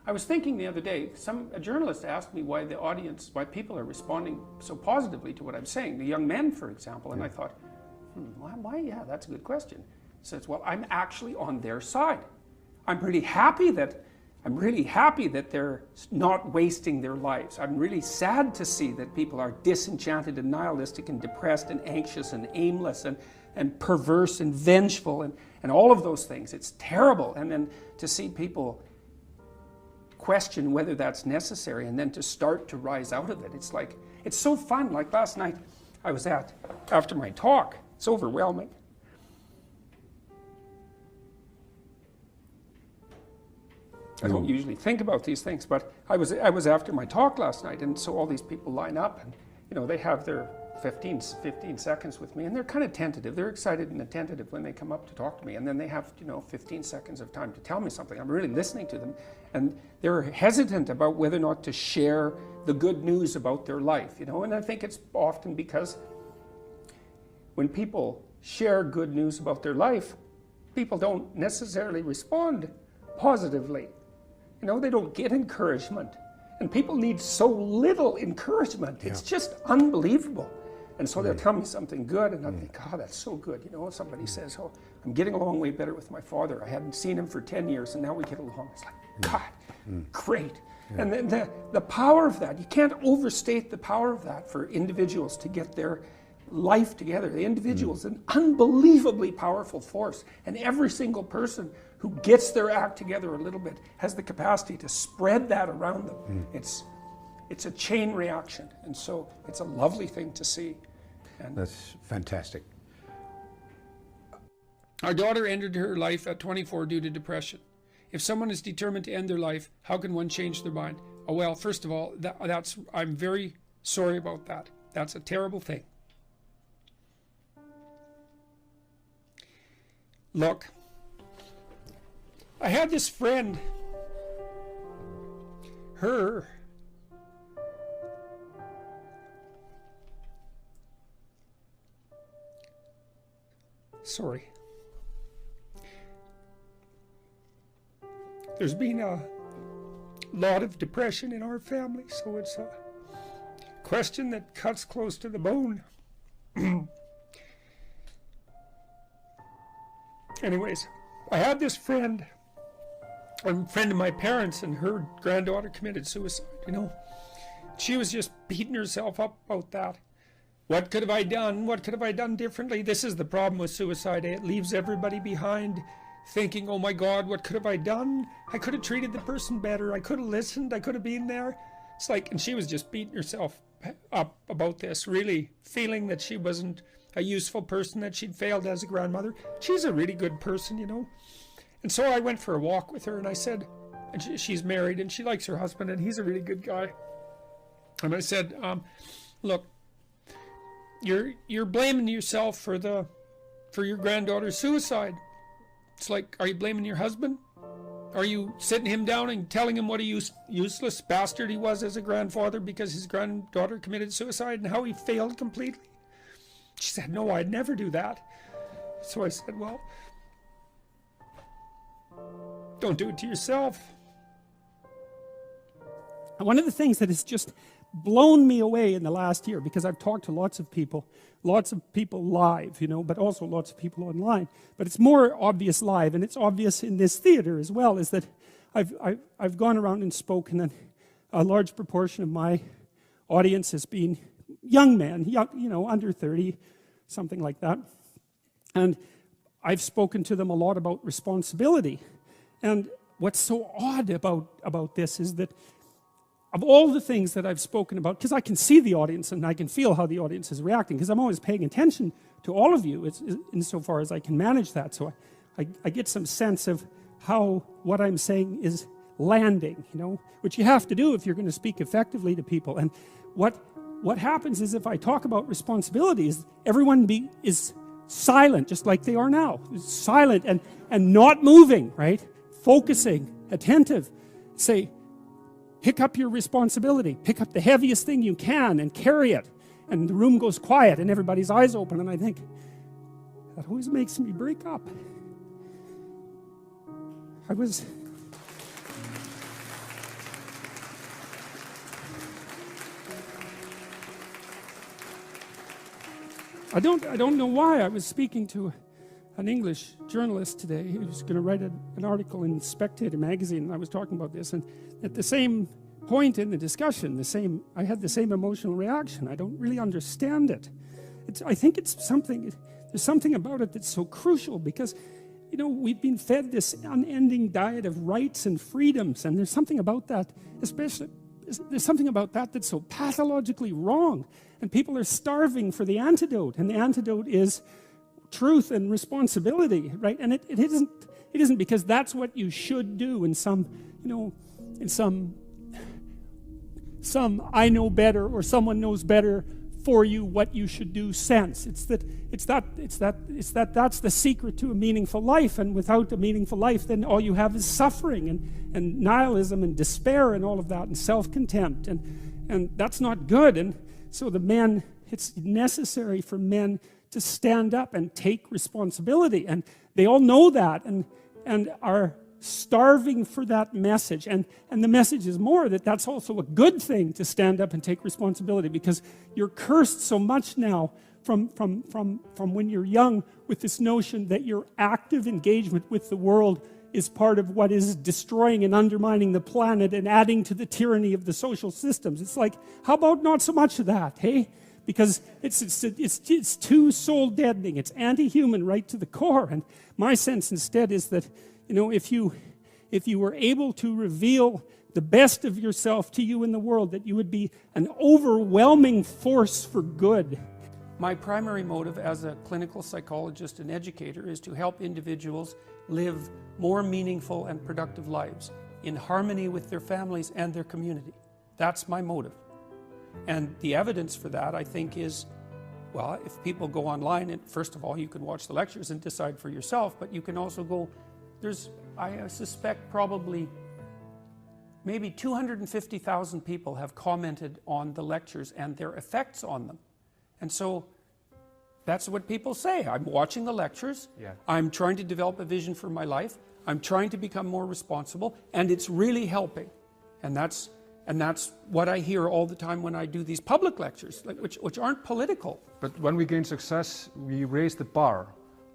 I was thinking the other day, a journalist asked me why people are responding so positively to what I'm saying, the young men, for example, and I thought, why? Yeah, that's a good question. He says, well, I'm actually on their side. I'm really happy that they're not wasting their lives. I'm really sad to see that people are disenchanted and nihilistic and depressed and anxious and aimless and perverse and vengeful and all of those things. It's terrible. And then to see people question whether that's necessary and then to start to rise out of it. It's like, it's so fun. Like last night I was after my talk, it's overwhelming. I don't usually think about these things, but I was after my talk last night, and so all these people line up, and they have their 15 seconds with me, and they're kind of tentative. They're excited and attentive when they come up to talk to me, and then they have 15 seconds of time to tell me something. I'm really listening to them, and they're hesitant about whether or not to share the good news about their life, and I think it's often because when people share good news about their life, people don't necessarily respond positively. They don't get encouragement. And people need so little encouragement. It's just unbelievable. And so they'll tell me something good, and I think, oh, that's so good. Somebody says, oh, I'm getting along way better with my father. I hadn't seen him for 10 years, and now we get along. It's like, God, great. And then the power of that, you can't overstate the power of that for individuals to get their life together. The individual is an unbelievably powerful force, and every single person who gets their act together a little bit has the capacity to spread that around them. It's a chain reaction, and so it's a lovely thing to see. And that's fantastic. Our daughter ended her life at 24 due to depression. If someone is determined to end their life, how can one change their mind? Oh, well, first of all, I'm very sorry about that. That's a terrible thing. Look, I had this friend, sorry. There's been a lot of depression in our family, so it's a question that cuts close to the bone. Anyways, I had this friend, a friend of my parents, and her granddaughter committed suicide, She was just beating herself up about that. What could have I done? What could have I done differently? This is the problem with suicide. It leaves everybody behind thinking, oh my God, what could have I done? I could have treated the person better. I could have listened. I could have been there. It's like, and she was just beating herself up about this, really feeling that she wasn't a useful person, that she'd failed as a grandmother. She's a really good person, And so I went for a walk with her, and I said, and she's married, and she likes her husband, and he's a really good guy. And I said, look, you're blaming yourself for your granddaughter's suicide. It's like, are you blaming your husband? Are you sitting him down and telling him what a useless bastard he was as a grandfather because his granddaughter committed suicide and how he failed completely? She said, no, I'd never do that. So I said, well, don't do it to yourself. One of the things that has just blown me away in the last year, because I've talked to lots of people live, but also lots of people online. But it's more obvious live, and it's obvious in this theater as well, is that I've gone around and spoken, and a large proportion of my audience has been young men, under 30, something like that. And I've spoken to them a lot about responsibility. And what's so odd about this is that of all the things that I've spoken about, because I can see the audience and I can feel how the audience is reacting, because I'm always paying attention to all of you insofar as I can manage that. So I get some sense of how what I'm saying is landing, which you have to do if you're going to speak effectively to people. And what happens is, if I talk about responsibilities, everyone is silent, just like they are now. Silent and not moving, right? Focusing, attentive. Say, pick up your responsibility. Pick up the heaviest thing you can and carry it. And the room goes quiet and everybody's eyes open. And I think, that always makes me break up. I don't know why. I was speaking to an English journalist today who was going to write an article in Spectator magazine, and I was talking about this, and at the same point in the discussion, I had the same emotional reaction. I don't really understand it. I think there's something about it that's so crucial, because we've been fed this unending diet of rights and freedoms, and there's something about that, there's something about that that's so pathologically wrong, and people are starving for the antidote, and the antidote is truth and responsibility, right? And it isn't because that's what you should do in some I know better, or someone knows better for you what you should do sense. That's the secret to a meaningful life, and without a meaningful life, then all you have is suffering and nihilism and despair and all of that, and self-contempt, and that's not good. And so it's necessary for men to stand up and take responsibility, and they all know that, and are starving for that message, and the message is more that that's also a good thing, to stand up and take responsibility, because you're cursed so much now from when you're young with this notion that your active engagement with the world is part of what is destroying and undermining the planet and adding to the tyranny of the social systems. It's like, how about not so much of that, hey? Because it's too soul deadening. It's anti-human right to the core. And my sense instead is that, if you were able to reveal the best of yourself to you in the world, that you would be an overwhelming force for good. My primary motive as a clinical psychologist and educator is to help individuals live more meaningful and productive lives in harmony with their families and their community. That's my motive. And the evidence for that, I think, is, well, if people go online, and first of all, you can watch the lectures and decide for yourself, but you can also go, I suspect probably maybe 250,000 people have commented on the lectures and their effects on them. And so that's what people say. I'm watching the lectures, I'm trying to develop a vision for my life, I'm trying to become more responsible, and it's really helping. And that's what I hear all the time when I do these public lectures, which aren't political. But when we gain success, we raise the bar.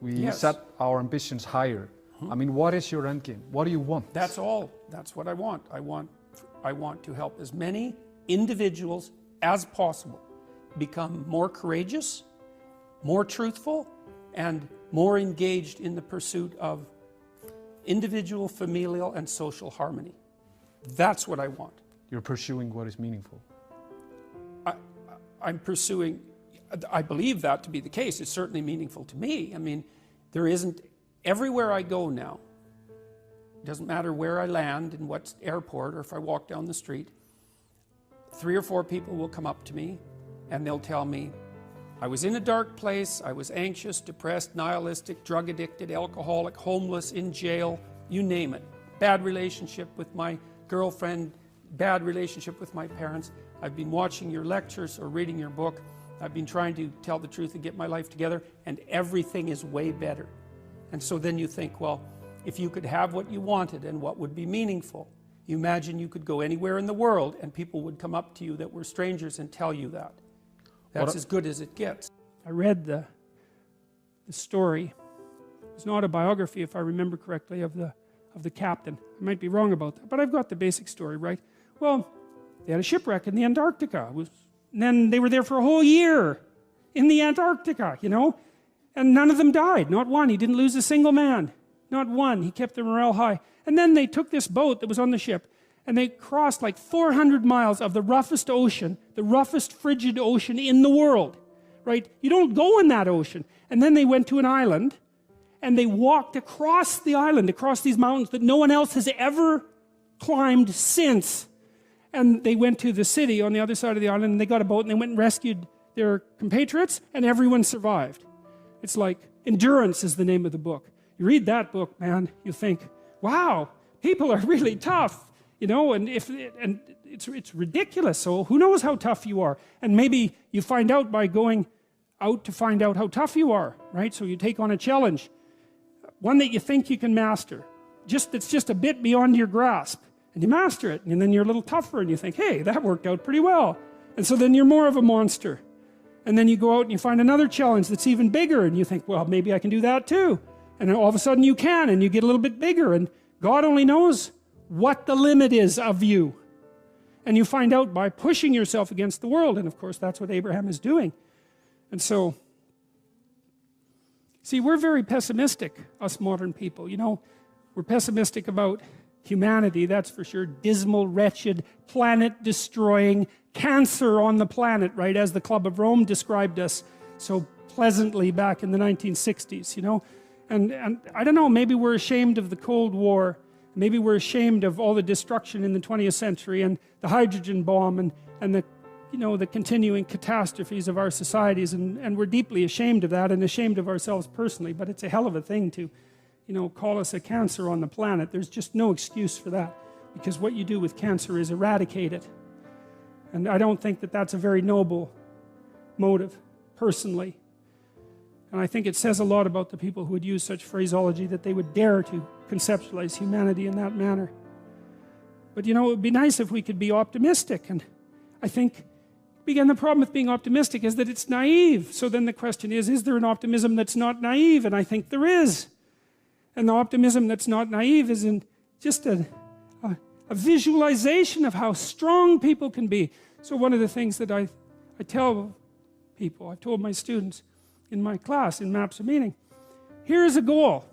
We set our ambitions higher. I mean, what is your end game? What do you want? That's all. That's what I want. I want to help as many individuals as possible become more courageous, more truthful, and more engaged in the pursuit of individual, familial, and social harmony. That's what I want. You're pursuing what is meaningful. I'm pursuing, I believe that to be the case. It's certainly meaningful to me. I mean, there isn't, everywhere I go now, it doesn't matter where I land, in what airport, or if I walk down the street, 3 or 4 people will come up to me and they'll tell me, I was in a dark place, I was anxious, depressed, nihilistic, drug addicted, alcoholic, homeless, in jail, you name it. Bad relationship with my girlfriend, bad relationship with my parents. I've been watching your lectures or reading your book. I've been trying to tell the truth and get my life together, and everything is way better. And so then you think, well, if you could have what you wanted and what would be meaningful, you imagine you could go anywhere in the world and people would come up to you that were strangers and tell you that. That's as good as it gets. I read the story. It's an autobiography, if I remember correctly, of the captain. I might be wrong about that, but I've got the basic story right. Well, they had a shipwreck in the Antarctica, and then they were there for a whole year in the Antarctica, and none of them died, not one. He didn't lose a single man, not one. He kept their morale high. And then they took this boat that was on the ship, and they crossed like 400 miles of the roughest ocean, the roughest frigid ocean in the world, right? You don't go in that ocean. And then they went to an island, and they walked across the island, across these mountains that no one else has ever climbed since. And they went to the city on the other side of the island, and they got a boat, and they went and rescued their compatriots, and everyone survived. It's like, Endurance is the name of the book. You read that book, man, you think, wow, people are really tough, and it's ridiculous. So who knows how tough you are? And maybe you find out by going out to find out how tough you are, right? So you take on a challenge, one that you think you can master, that's just a bit beyond your grasp, and you master it, and then you're a little tougher, and you think, hey, that worked out pretty well. And so then you're more of a monster. And then you go out and you find another challenge that's even bigger, and you think, well, maybe I can do that too. And then all of a sudden you can, and you get a little bit bigger, and God only knows what the limit is of you. And you find out by pushing yourself against the world, and of course that's what Abraham is doing. And so, see, we're very pessimistic, us modern people. You know, we're pessimistic about humanity, that's for sure. Dismal, wretched, planet-destroying, cancer on the planet, right? As the Club of Rome described us so pleasantly back in the 1960s, you know? And I don't know, maybe we're ashamed of the Cold War. Maybe we're ashamed of all the destruction in the 20th century and the hydrogen bomb and the, you know, the continuing catastrophes of our societies. And we're deeply ashamed of that and ashamed of ourselves personally. But it's a hell of a thing to, you know, call us a cancer on the planet. There's just no excuse for that, because what you do with cancer is eradicate it. And I don't think that that's a very noble motive, personally. And I think it says a lot about the people who would use such phraseology, that they would dare to conceptualize humanity in that manner. But you know, it would be nice if we could be optimistic. And I think, again, the problem with being optimistic is that it's naive. So then the question is there an optimism that's not naive? And I think there is. And the optimism that's not naive is in just a visualization of how strong people can be. So one of the things that I tell people, I've told my students in my class, in Maps of Meaning, here's a goal.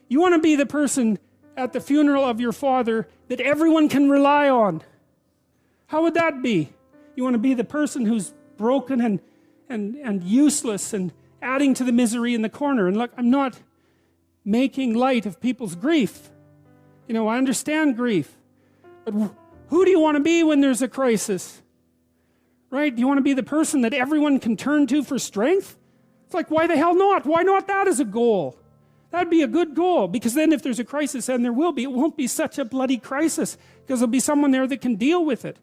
You want to be the person at the funeral of your father that everyone can rely on. How would that be? You want to be the person who's broken and useless and adding to the misery in the corner. And look, I'm not making light of people's grief. You know, I understand grief. But who do you want to be when there's a crisis? Right? Do you want to be the person that everyone can turn to for strength? It's like, why the hell not? Why not that as a goal? That'd be a good goal, because then if there's a crisis, and there will be, it won't be such a bloody crisis, because there'll be someone there that can deal with it.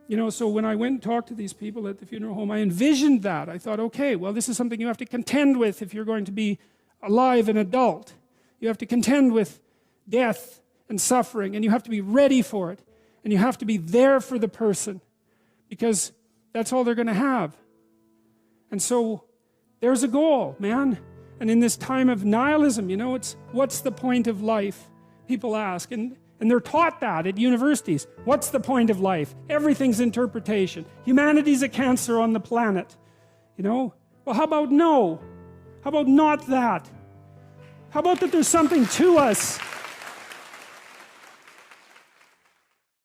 You know, so when I went and talked to these people at the funeral home, I envisioned that. I thought, okay, well, this is something you have to contend with if you're going to be alive and adult. You have to contend with death and suffering, and you have to be ready for it. And you have to be there for the person, because that's all they're going to have. And so there's a goal, man. And in this time of nihilism, you know, it's what's the point of life? People ask. And they're taught that at universities. What's the point of life? Everything's interpretation. Humanity's a cancer on the planet. You know? Well, how about no? How about not that? How about that there's something to us